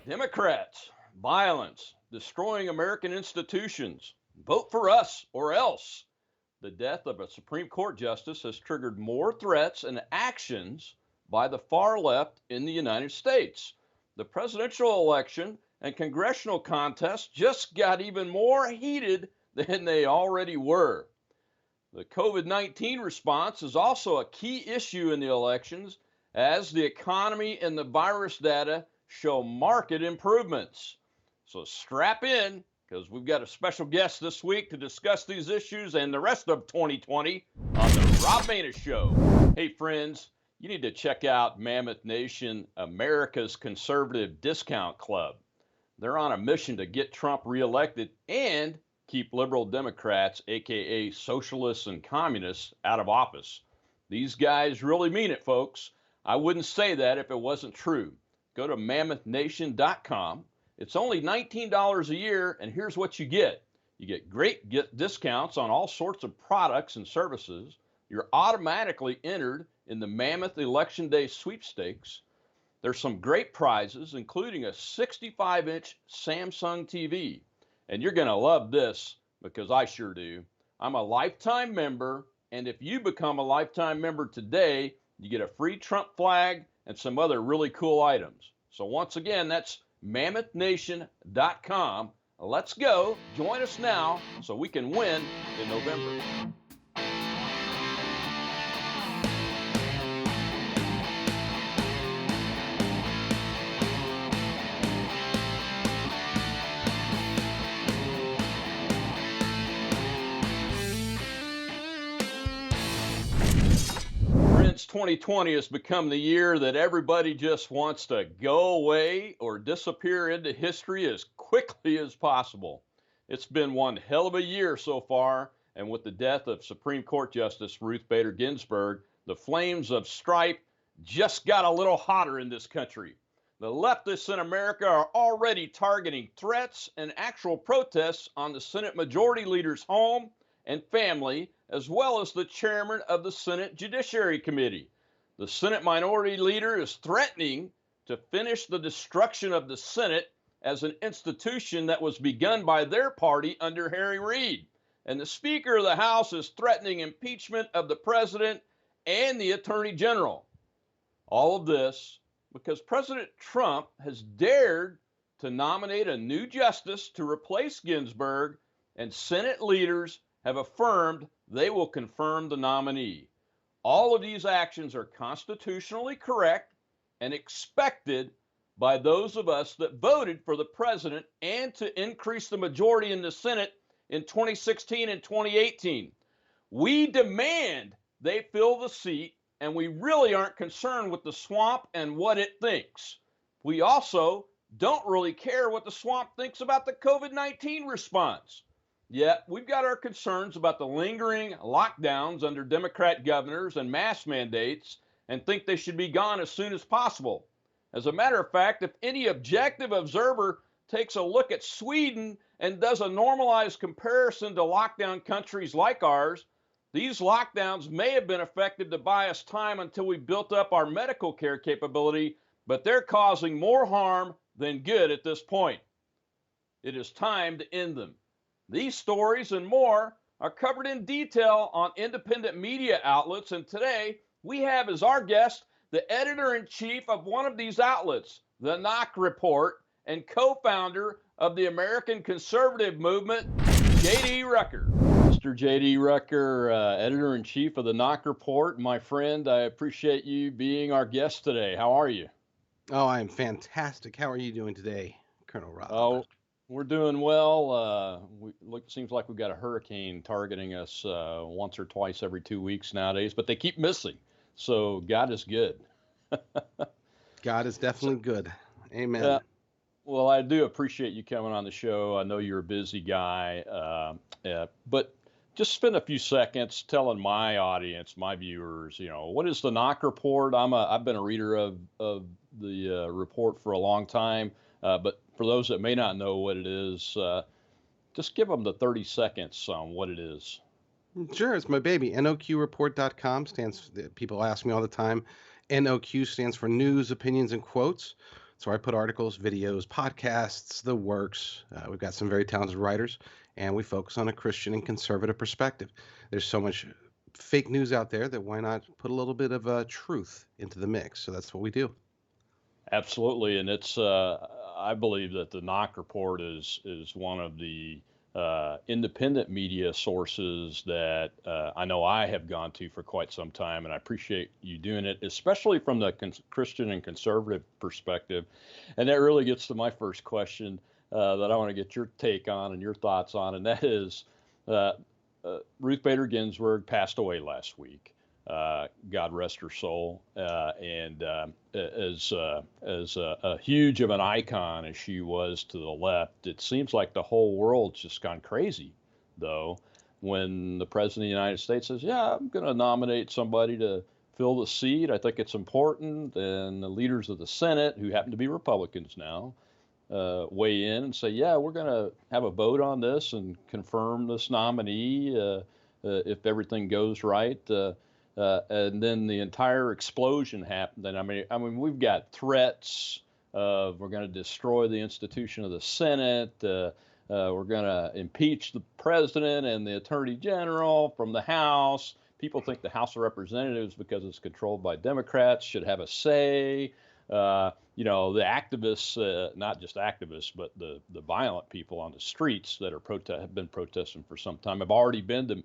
Democrats, violence, destroying American institutions. Vote for us or else. The death of a Supreme Court justice has triggered more threats and actions by the far left in the United States. The presidential election and congressional contest just got even more heated than they already were. The COVID 19 response is also a key issue in the elections as the economy and the virus data show marked improvements. So strap in because we've got a special guest this week to discuss these issues and the rest of 2020 on the Rob Maness Show. Hey, friends, you need to check out Mammoth Nation, America's conservative discount club. They're on a mission to get Trump reelected and keep liberal Democrats, aka socialists and communists, out of office. These guys really mean it, folks. I wouldn't say that if it wasn't true. Go to mammothnation.com. It's only $19 a year, and here's what you get. You get great discounts on all sorts of products and services. You're automatically entered in the Mammoth Election Day sweepstakes. There's some great prizes, including a 65-inch Samsung TV. And you're going to love this because I sure do. I'm a lifetime member, and if you become a lifetime member today, you get a free Trump flag and some other really cool items. So once again, that's mammothnation.com. Let's go. Join us now so we can win in November. Friends, 2020 has become the year that everybody just wants to go away or disappear into history as quickly as possible. It's been one hell of a year so far, and with the death of Supreme Court Justice Ruth Bader Ginsburg, the flames of strife just got a little hotter in this country. The leftists in America are already targeting threats and actual protests on the Senate Majority Leader's home and family, as well as the chairman of the Senate Judiciary Committee. The Senate Minority Leader is threatening to finish the destruction of the Senate as an institution that was begun by their party under Harry Reid. And the Speaker of the House is threatening impeachment of the President and the Attorney General. All of this because President Trump has dared to nominate a new justice to replace Ginsburg, and Senate leaders have affirmed they will confirm the nominee. All of these actions are constitutionally correct and expected by those of us that voted for the president and to increase the majority in the Senate in 2016 and 2018. We demand they fill the seat, and we really aren't concerned with the swamp and what it thinks. We also don't really care what the swamp thinks about the COVID-19 response. Yet, we've got our concerns about the lingering lockdowns under Democrat governors and mask mandates and think they should be gone as soon as possible. As a matter of fact, if any objective observer takes a look at Sweden and does a normalized comparison to lockdown countries like ours, these lockdowns may have been effective to buy us time until we built up our medical care capability, but they're causing more harm than good at this point. It is time to end them. These stories and more are covered in detail on independent media outlets, and today we have as our guest the editor-in-chief of one of these outlets, The Knock Report, and co-founder of the American Conservative Movement, J.D. Rucker. Mr. J.D. Rucker, editor-in-chief of The Knock Report, my friend, I appreciate you being our guest today. How are you? Oh, I'm fantastic. How are you doing today, Colonel Rob? Oh, we're doing well. Seems like we've got a hurricane targeting us once or twice every 2 weeks nowadays, but they keep missing. So God is good. God is definitely good. Amen. Well, I do appreciate you coming on the show. I know you're a busy guy, but just spend a few seconds telling my audience, my viewers, what is the Knock Report? I've been a reader of the report for a long time, but for those that may not know what it is, just give them the 30 seconds on what it is. Sure, it's my baby. NOQreport.com people ask me all the time. NOQ stands for News, Opinions, and Quotes. So I put articles, videos, podcasts, the works. We've got some very talented writers, and we focus on a Christian and conservative perspective. There's so much fake news out there that why not put a little bit of truth into the mix? So that's what we do. Absolutely, and it's I believe that the Knock Report is one of the independent media sources that I know I have gone to for quite some time, and I appreciate you doing it, especially from the Christian and conservative perspective. And that really gets to my first question that I want to get your take on and your thoughts on, and that is uh, Ruth Bader Ginsburg passed away last week. God rest her soul. And as a huge of an icon as she was to the left, it seems like the whole world's just gone crazy, though, when the president of the United States says, "Yeah, I'm going to nominate somebody to fill the seat. I think it's important." And the leaders of the Senate, who happen to be Republicans now, weigh in and say, "Yeah, we're going to have a vote on this and confirm this nominee if everything goes right." And then the entire explosion happened. And I mean, we've got threats of we're going to destroy the institution of the Senate. We're going to impeach the president and the attorney general from the House. People think the House of Representatives, because it's controlled by Democrats, should have a say. The activists, not just activists, but the violent people on the streets that have been protesting for some time, have already been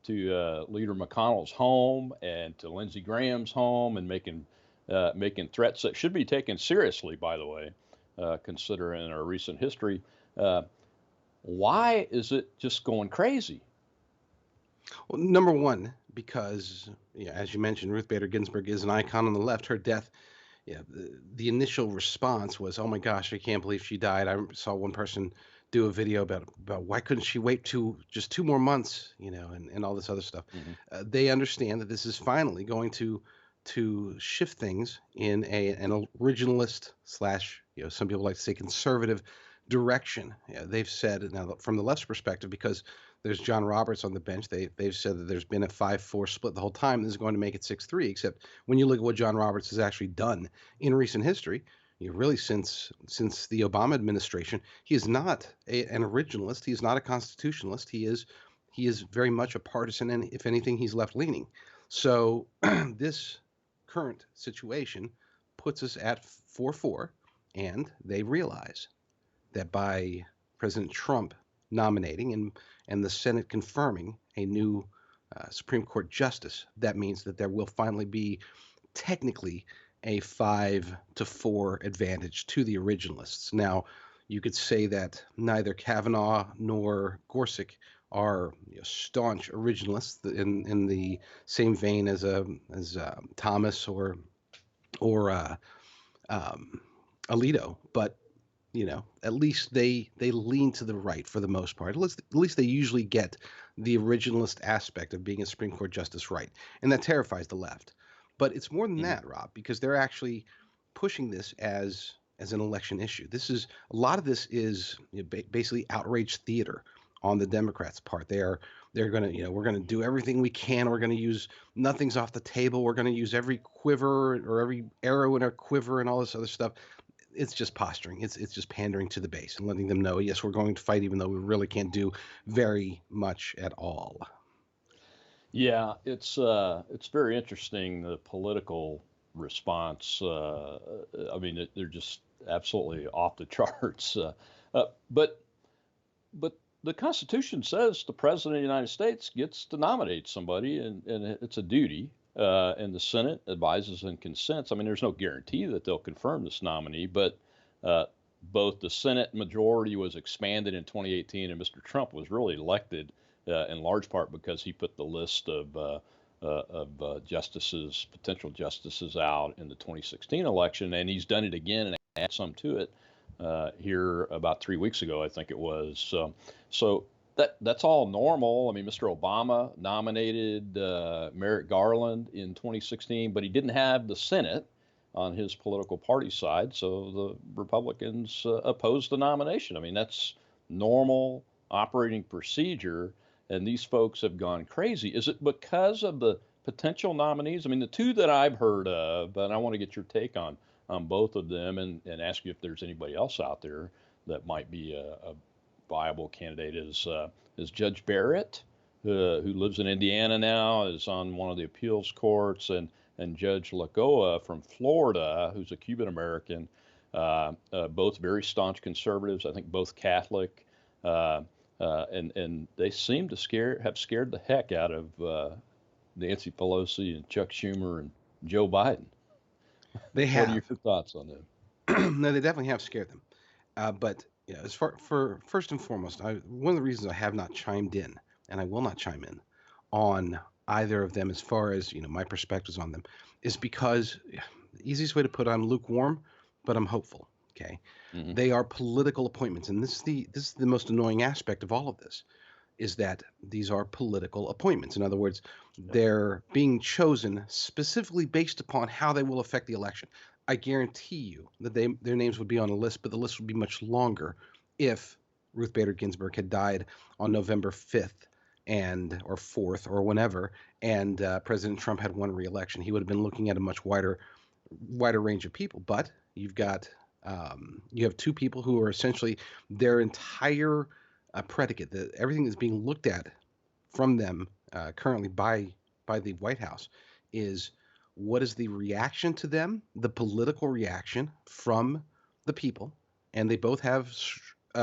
to Leader McConnell's home and to Lindsey Graham's home and making threats that should be taken seriously, by the way, considering our recent history. Why is it just going crazy? Well, number one, because as you mentioned, Ruth Bader Ginsburg is an icon on the left. Her death, the initial response was, "Oh my gosh, I can't believe she died." I saw one person do a video about why couldn't she wait just 2 more months, and all this other stuff. Mm-hmm. They understand that this is finally going to shift things in an originalist slash, some people like to say conservative direction. They've said now from the left's perspective, because there's John Roberts on the bench. They've said that there's been a 5-4 split the whole time. This is going to make it 6-3. Except when you look at what John Roberts has actually done in recent history, really since the Obama administration, he is not an originalist. He is not a constitutionalist. He is very much a partisan, and if anything, he's left leaning. So this current situation puts us at 4-4, and they realize that by President Trump nominating and the Senate confirming a new Supreme Court justice, that means that there will finally be technically a 5-4 advantage to the originalists. Now, you could say that neither Kavanaugh nor Gorsuch are staunch originalists in the same vein as Thomas or Alito, but at least they lean to the right for the most part. At least they usually get the originalist aspect of being a Supreme Court justice right, and that terrifies the left. But it's more than that, Rob, because they're actually pushing this as an election issue. A lot of this is basically outrage theater on the Democrats' part. They're going to, we're going to do everything we can. We're going to use nothing's off the table. We're going to use every quiver or every arrow in our quiver and all this other stuff. It's just posturing. It's just pandering to the base and letting them know, yes, we're going to fight, even though we really can't do very much at all. Yeah, it's very interesting, the political response. I mean, they're just absolutely off the charts. But the Constitution says the President of the United States gets to nominate somebody, and it's a duty. And the Senate advises and consents. I mean, there's no guarantee that they'll confirm this nominee, but both the Senate majority was expanded in 2018, and Mr. Trump was really elected in large part because he put the list of potential justices out in the 2016 election, and he's done it again and added some to it here about 3 weeks ago, I think it was. So that's all normal. I mean, Mr. Obama nominated Merrick Garland in 2016, but he didn't have the Senate on his political party side, so the Republicans opposed the nomination. I mean, that's normal operating procedure, and these folks have gone crazy. Is it because of the potential nominees? I mean, the two that I've heard of, and I want to get your take on on both of them, and ask you if there's anybody else out there that might be a viable candidate. Is Judge Barrett, who lives in Indiana now, is on one of the appeals courts, and Judge Lagoa from Florida, who's a Cuban American, both very staunch conservatives. I think both Catholic, uh, and they seem to have scared the heck out of Nancy Pelosi and Chuck Schumer and Joe Biden. They What are your have. thoughts on them? No, they definitely have scared them. But yeah, as far for first and foremost, one of the reasons I have not chimed in, and I will not chime in on either of them as far as my perspectives on them, is because the easiest way to put it, I'm lukewarm, but I'm hopeful. Okay, Hmm. they are political appointments, and this is the most annoying aspect of all of this, is that these are political appointments. In other words, Yep. they're being chosen specifically based upon how they will affect the election. I guarantee you that their names would be on a list, but the list would be much longer if Ruth Bader Ginsburg had died on November 5th and or 4th or whenever, and President Trump had won re-election. He would have been looking at a much wider range of people. But you have two people who are essentially their entire predicate, that everything that's being looked at from them currently by the White House is what is the reaction to them, the political reaction from the people, and they both have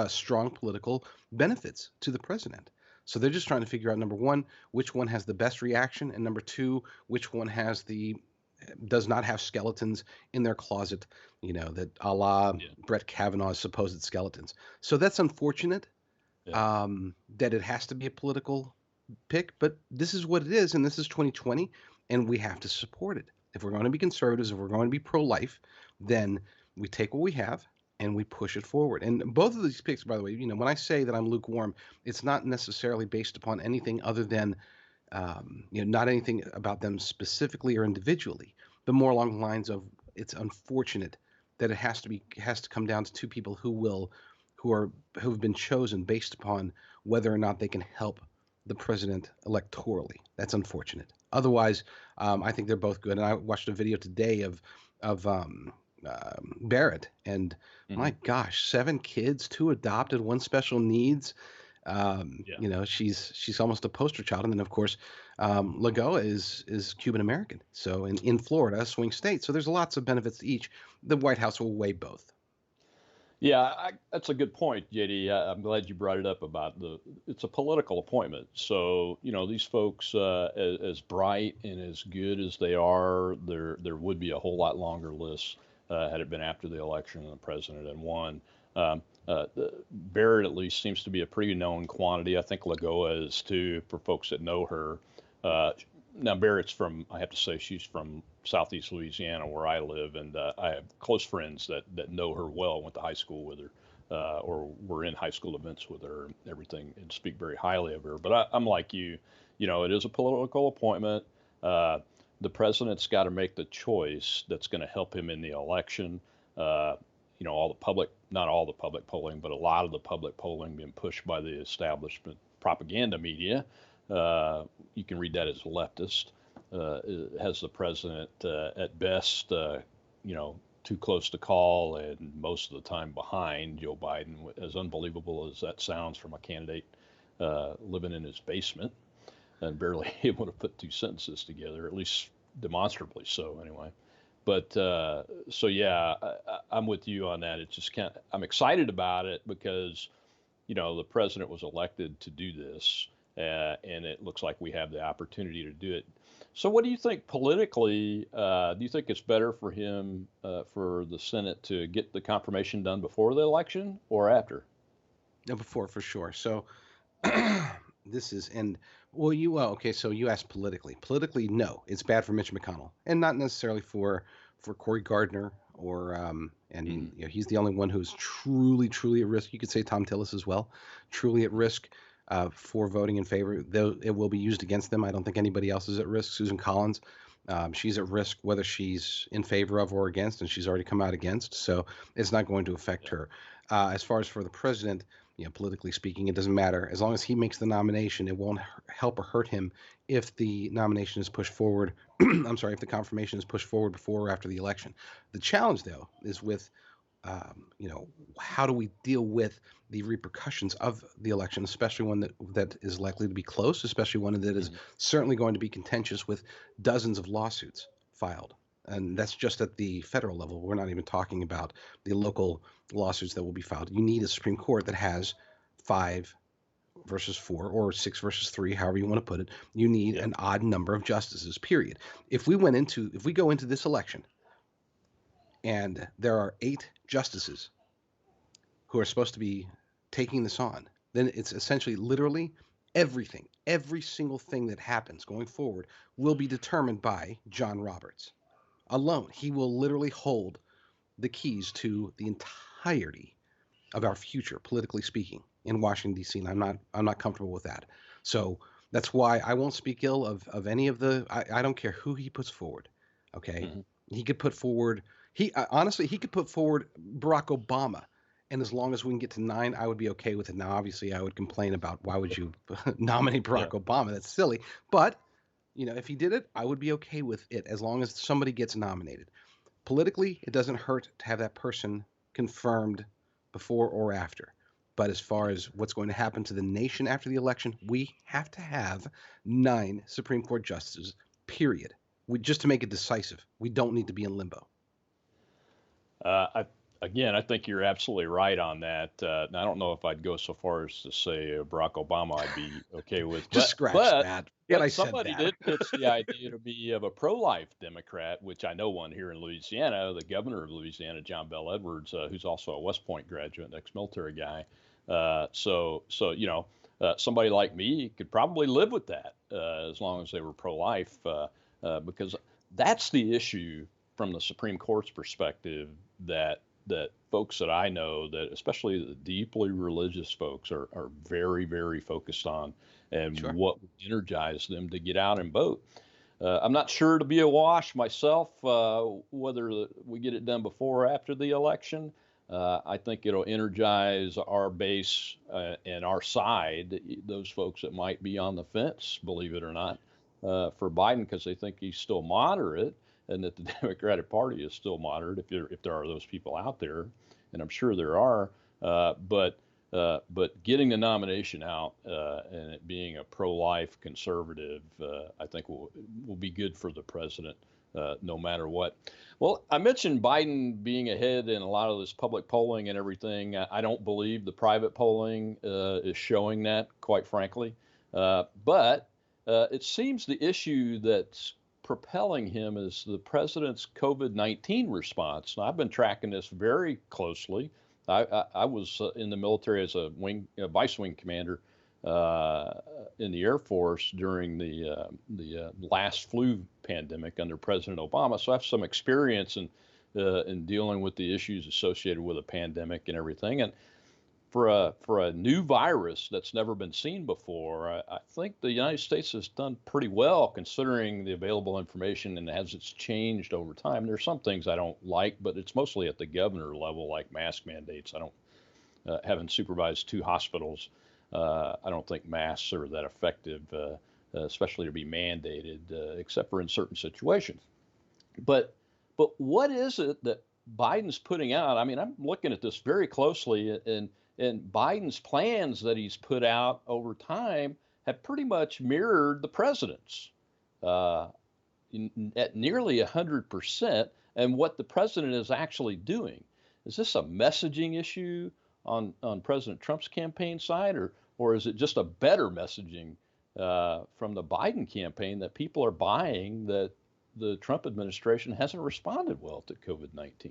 strong political benefits to the president. So they're just trying to figure out, number one, which one has the best reaction, and number two, which one does not have skeletons in their closet, that a la Yeah. Brett Kavanaugh's supposed skeletons. So that's unfortunate, Yeah. that it has to be a political pick, but this is what it is, and this is 2020, and we have to support it. If we're going to be conservatives, if we're going to be pro-life, then we take what we have and we push it forward. And both of these picks, by the way, when I say that I'm lukewarm, it's not necessarily based upon anything other than not anything about them specifically or individually, but more along the lines of it's unfortunate that it has to come down to two people who have been chosen based upon whether or not they can help the president electorally. That's unfortunate. Otherwise, I think they're both good. And I watched a video today of Barrett, and Hmm. my gosh, 7 kids, 2 adopted, one special needs. Yeah. She's almost a poster child, and then of course, Lagoa is Cuban American, so in Florida, a swing state. So there's lots of benefits to each. The White House will weigh both. Yeah, that's a good point, JD. I'm glad you brought it up about it's a political appointment. So, these folks, as bright and as good as they are, there would be a whole lot longer list had it been after the election and the president had won. Barrett at least seems to be a pretty known quantity. I think Lagoa is too, for folks that know her. Uh, Now Barrett's I have to say, she's from Southeast Louisiana, where I live, and I have close friends that know her well, went to high school with her, or were in high school events with her, and everything, and speak very highly of her. But I'm like you, it is a political appointment. Uh, the president's got to make the choice that's going to help him in the election. Uh, all the public, not all the public polling, but a lot of the public polling being pushed by the establishment propaganda media. You can read that as leftist. Has the president at best, too close to call, and most of the time behind Joe Biden. As unbelievable as that sounds from a candidate living in his basement and barely able to put two sentences together, at least demonstrably so, anyway. But so yeah, I'm with you on that. It's just I'm excited about it because the president was elected to do this, and it looks like we have the opportunity to do it. So, what do you think politically? Do you think it's better for him, for the Senate to get the confirmation done before the election or after? No, before for sure. So this is and well, okay. So you asked politically. Politically, no, it's bad for Mitch McConnell, and not necessarily for Cory Gardner or and Hmm. he's the only one who's truly at risk. You could say Tom Tillis as well, truly at risk for voting in favor. Though it will be used against them. I don't think anybody else is at risk. Susan Collins, she's at risk whether she's in favor of or against, and she's already come out against. So it's not going to affect Yeah. her. As far as for the president. politically speaking, it doesn't matter. As long as he makes the nomination, it won't help or hurt him if the nomination is pushed forward. I'm sorry, if the confirmation is pushed forward before or after the election. The challenge, though, is with how do we deal with the repercussions of the election, especially one that is likely to be close, especially one that is certainly going to be contentious with dozens of lawsuits filed. And that's just at the federal level. We're not even talking about the local lawsuits that will be filed. You need a Supreme Court that has 5 versus 4 or 6 versus 3, however you want to put it. You need an odd number of justices, period. If we go into this election and there are 8 justices who are supposed to be taking this on, then it's essentially literally everything, every single thing that happens going forward will be determined by John Roberts alone. He will literally hold the keys to the entirety of our future, politically speaking, in Washington, D.C., and I'm not comfortable with that. So that's why I won't speak ill of any of the. I don't care who he puts forward. Okay, he could put forward. Honestly, he could put forward Barack Obama, and as long as we can get to 9, I would be okay with it. Now, obviously, I would complain about why would you nominate Barack Obama? That's silly. But if he did it, I would be okay with it as long as somebody gets nominated. Politically, it doesn't hurt to have that person confirmed before or after. But as far as what's going to happen to the nation after the election, we have to have 9 Supreme Court justices, period. Just to make it decisive. We don't need to be in limbo. I think you're absolutely right on that. I don't know if I'd go so far as to say Barack Obama I'd be okay with. Just scratch that. But somebody did pitch the idea to be of a pro-life Democrat, which I know one here in Louisiana, the governor of Louisiana, John Bel Edwards, who's also a West Point graduate, ex-military guy. Somebody like me could probably live with that as long as they were pro-life, because that's the issue from the Supreme Court's perspective that folks that I know, that especially the deeply religious folks, are very, very focused on, and what would energize them to get out and vote. I'm not sure to be a wash myself, whether we get it done before or after the election. I think it'll energize our base and our side, those folks that might be on the fence, believe it or not, for Biden, because they think he's still moderate, and that the Democratic Party is still moderate, if there are those people out there, and I'm sure there are. But getting the nomination out and it being a pro-life conservative, I think will be good for the president, no matter what. Well, I mentioned Biden being ahead in a lot of this public polling and everything. I don't believe the private polling is showing that, quite frankly. But it seems the issue that's propelling him is the president's COVID-19 response. Now, I've been tracking this very closely. I was in the military as a vice wing commander in the Air Force during the last flu pandemic under President Obama. So I have some experience in dealing with the issues associated with a pandemic and everything. And for a new virus that's never been seen before, I think the United States has done pretty well considering the available information, and as it's changed over time. There's some things I don't like, but it's mostly at the governor level, like mask mandates. I don't, having supervised 2 hospitals, I don't think masks are that effective, especially to be mandated, except for in certain situations. But what is it that Biden's putting out? I mean, I'm looking at this very closely, and Biden's plans that he's put out over time have pretty much mirrored the president's at nearly 100%. And what the president is actually doing, is this a messaging issue on President Trump's campaign side, or is it just a better messaging from the Biden campaign that people are buying that the Trump administration hasn't responded well to COVID-19?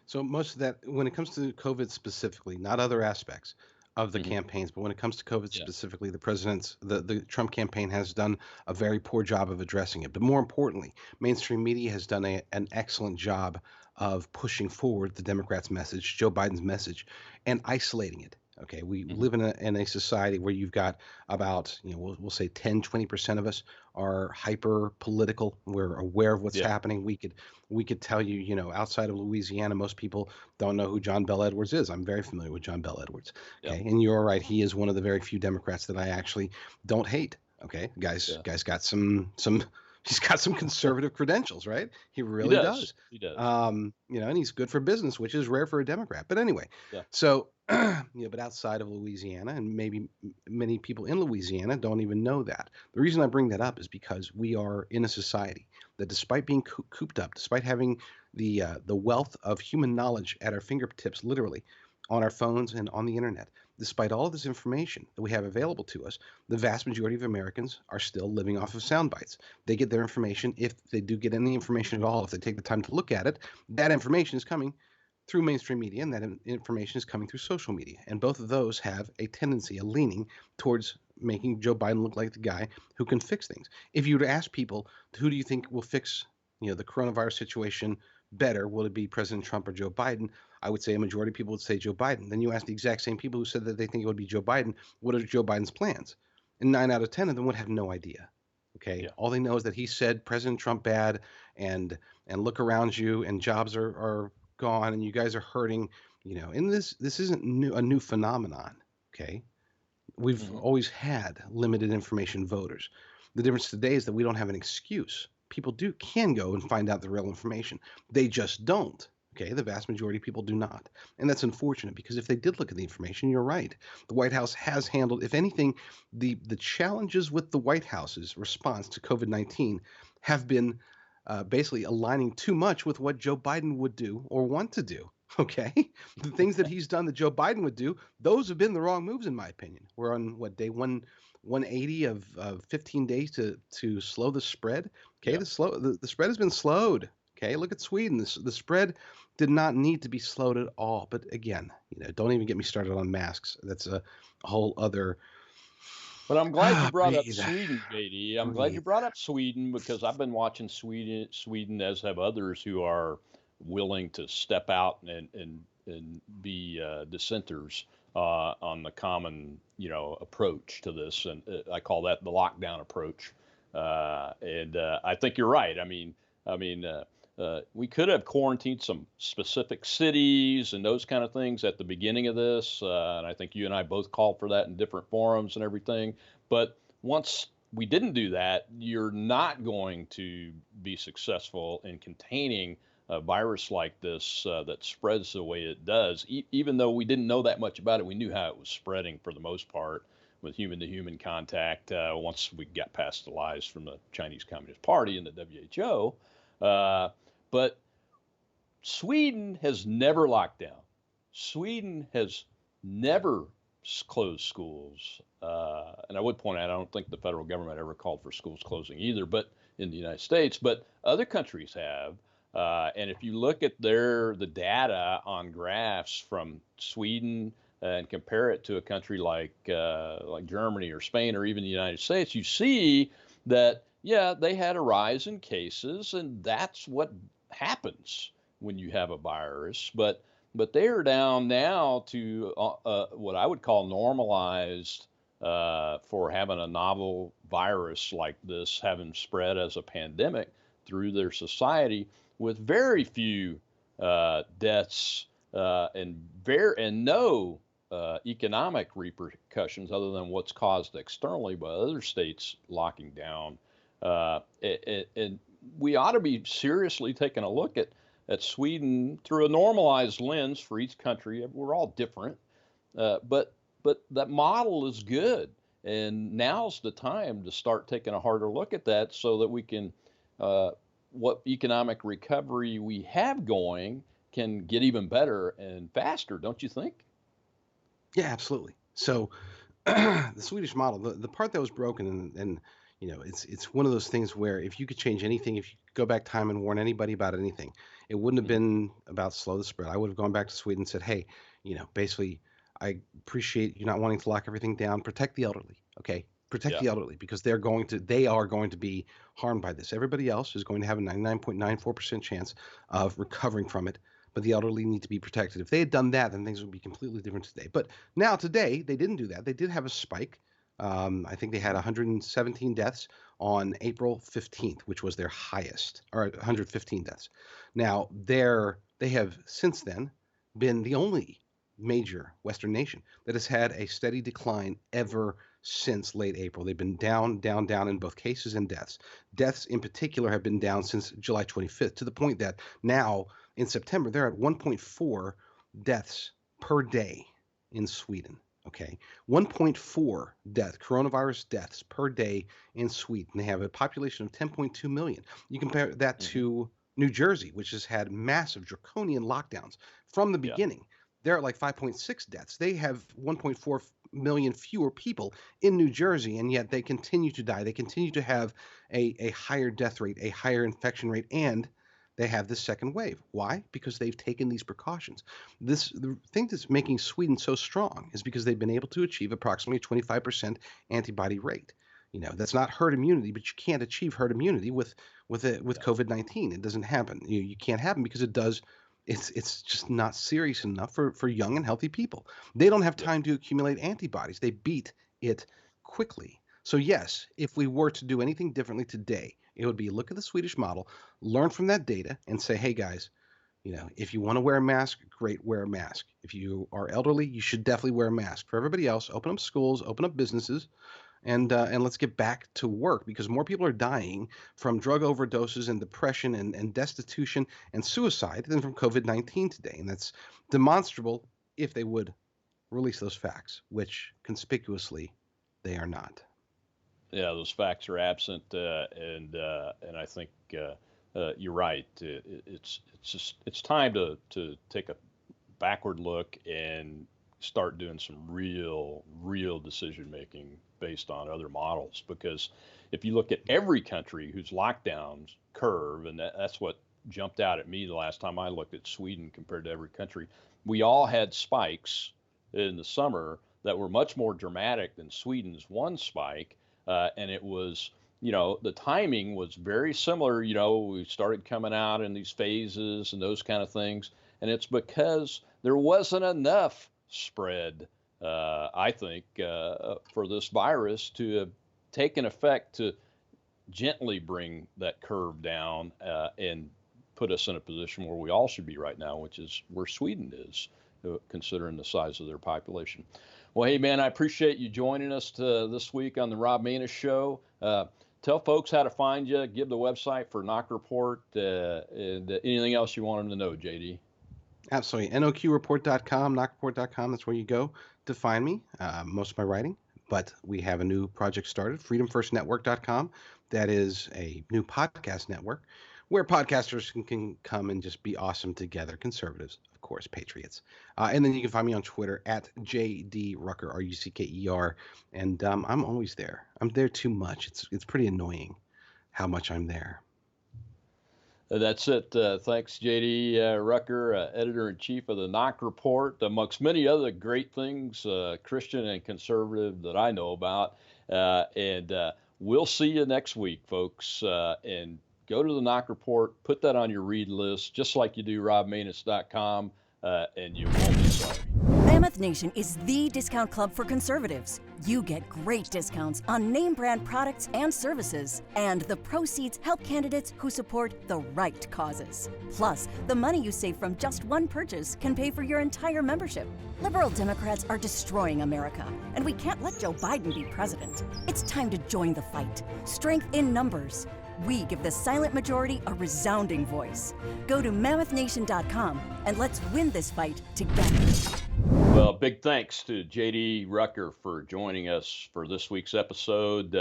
So most of that, when it comes to COVID specifically, not other aspects of the campaigns, but when it comes to COVID specifically, the Trump campaign has done a very poor job of addressing it. But more importantly, mainstream media has done an excellent job of pushing forward the Democrats' message, Joe Biden's message, and isolating it. Okay, we Hmm. live in a society where you've got about, we'll say 10, 20% of us are hyper political. We're aware of what's Yeah. happening. We could tell you, outside of Louisiana, most people don't know who John Bell Edwards is. I'm very familiar with John Bell Edwards. Yeah. Okay, and you're right. He is one of the very few Democrats that I actually don't hate. Okay, Yeah. guys got some he's got some conservative credentials, right? He He really does. does. He does. And he's good for business, which is rare for a Democrat. But anyway, Yeah. so but outside of Louisiana, and maybe many people in Louisiana don't even know that. The reason I bring that up is because we are in a society that, despite being cooped up, despite having the wealth of human knowledge at our fingertips, literally on our phones and on the internet, despite all of this information that we have available to us, the vast majority of Americans are still living off of sound bites. They get their information, if they do get any information at all, if they take the time to look at it, that information is coming through mainstream media, and that information is coming through social media. And both of those have a tendency, a leaning towards making Joe Biden look like the guy who can fix things. If you were to ask people, who do you think will fix, the coronavirus situation better? Will it be President Trump or Joe Biden? I would say a majority of people would say Joe Biden. Then you ask the exact same people who said that they think it would be Joe Biden, what are Joe Biden's plans? And 9 out of 10 of them would have no idea. Okay, Yeah. all they know is that he said President Trump bad, and look around you, and jobs are gone, and you guys are hurting. And this isn't a new phenomenon. Okay, we've Hmm. always had limited information voters. The difference today is that we don't have an excuse. People can go and find out the real information. They just don't. Okay, the vast majority of people do not. And that's unfortunate, because if they did look at the information, you're right. The White House has handled, if anything, the challenges with the White House's response to COVID-19 have been basically aligning too much with what Joe Biden would do or want to do. Okay, the things that he's done that Joe Biden would do, those have been the wrong moves, in my opinion. We're on what, day 180 of 15 days to slow the spread. Okay, Yeah. the spread has been slowed. Okay, look at Sweden. The spread did not need to be slowed at all. But again, don't even get me started on masks. That's a whole other. But I'm glad you brought up Breathe, Sweden, JD. I'm glad you breathe. brought up Sweden because I've been watching Sweden, as have others who are willing to step out and be dissenters on the common, approach to this, and I call that the lockdown approach. And I think you're right. We could have quarantined some specific cities and those kind of things at the beginning of this, and I think you and I both called for that in different forums and everything. But once we didn't do that, you're not going to be successful in containing a virus like this that spreads the way it does. Even though we didn't know that much about it, we knew how it was spreading for the most part with human to human contact once we got past the lies from the Chinese Communist Party and the WHO. Uh, but Sweden has never locked down. Sweden has never closed schools. And I would point out, I don't think the federal government ever called for schools closing either, but in the United States, but other countries have. And if you look at the data on graphs from Sweden and compare it to a country like Germany or Spain or even the United States, you see that yeah, they had a rise in cases, and that's what happens when you have a virus. But they are down now to what I would call normalized for having a novel virus like this having spread as a pandemic through their society with very few deaths and no economic repercussions other than what's caused externally by other states locking down. And we ought to be seriously taking a look at Sweden through a normalized lens for each country. We're all different, but that model is good, and now's the time to start taking a harder look at that so that we can what economic recovery we have going can get even better and faster, don't you think? Yeah, absolutely. So the Swedish model, the part that was broken, and it's one of those things where, if you could change anything, if you could go back time and warn anybody about anything, it wouldn't have Hmm. been about slow the spread. I would have gone back to Sweden and said, hey, basically, I appreciate you not wanting to lock everything down. Protect the elderly, okay? Protect Yeah. the elderly, because they are going to be harmed by this. Everybody else is going to have a 99.94% chance of recovering from it, but the elderly need to be protected. If they had done that, then things would be completely different today. But now today, they didn't do that. They did have a spike. I think they had 117 deaths on April 15th, which was their highest, or 115 deaths. Now, they have since then been the only major Western nation that has had a steady decline ever since late April. They've been down, down, down in both cases and deaths. Deaths in particular have been down since July 25th, to the point that now in September, they're at 1.4 deaths per day in Sweden. Okay, 1.4 coronavirus deaths per day in Sweden. They have a population of 10.2 million. You compare that to New Jersey, which has had massive draconian lockdowns from the beginning. They're at like 5.6 deaths. They have 1.4 million fewer people in New Jersey, and yet they continue to die. They continue to have a higher death rate, a higher infection rate, and they have this second wave. Why? Because they've taken these precautions. The thing that's making Sweden so strong is because they've been able to achieve approximately a 25% antibody rate. That's not herd immunity, but you can't achieve herd immunity with COVID-19. It doesn't happen. You can't happen because it does. It's just not serious enough for young and healthy people. They don't have time to accumulate antibodies. They beat it quickly. So yes, if we were to do anything differently today, it would be look at the Swedish model, learn from that data, and say, hey guys, if you want to wear a mask, great, wear a mask. If you are elderly, you should definitely wear a mask. For everybody else, open up schools, open up businesses, and let's get back to work, because more people are dying from drug overdoses and depression and destitution and suicide than from COVID-19 today. And that's demonstrable if they would release those facts, which conspicuously they are not. Yeah, those facts are absent, and I think you're right. It's time to take a backward look and start doing some real decision making based on other models. Because if you look at every country whose lockdowns curve, and that's what jumped out at me the last time I looked at Sweden compared to every country, we all had spikes in the summer that were much more dramatic than Sweden's one spike. And it was, the timing was very similar. We started coming out in these phases and those kind of things. And it's because there wasn't enough spread, I think, for this virus to have taken effect to gently bring that curve down and put us in a position where we all should be right now, which is where Sweden is, considering the size of their population. Well, hey, man, I appreciate you joining us this week on the Rob Maness Show. Tell folks how to find you. Give the website for Knock Report and anything else you want them to know, JD. Absolutely. NOQreport.com, knockreport.com. That's where you go to find me, most of my writing. But we have a new project started, freedomfirstnetwork.com. That is a new podcast network where podcasters can come and just be awesome together. Conservatives, of course, patriots. And then you can find me on Twitter at JD Rucker, Rucker. And I'm always there. I'm there too much. It's pretty annoying how much I'm there. That's it. Thanks, JD Rucker, editor-in-chief of the Knock Report, amongst many other great things, Christian and conservative, that I know about. And we'll see you next week, folks. And go to the Knock Report, put that on your read list, just like you do robmaness.com, and you won't be sorry. Mammoth Nation is the discount club for conservatives. You get great discounts on name brand products and services, and the proceeds help candidates who support the right causes. Plus, the money you save from just one purchase can pay for your entire membership. Liberal Democrats are destroying America, and we can't let Joe Biden be president. It's time to join the fight. Strength in numbers. We give the silent majority a resounding voice. Go to mammoethnation.com and let's win this fight together. Well, big thanks to JD Rucker for joining us for this week's episode.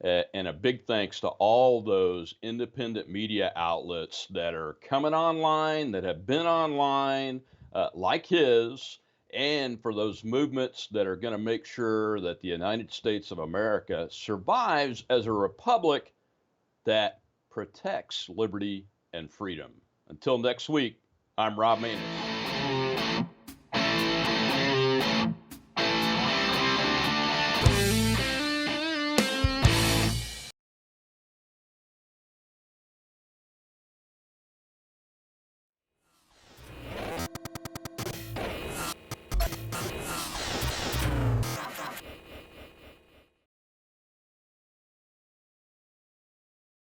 And a big thanks to all those independent media outlets that are coming online, that have been online, like his, and for those movements that are going to make sure that the United States of America survives as a republic that protects liberty and freedom. Until next week, I'm Rob Maness.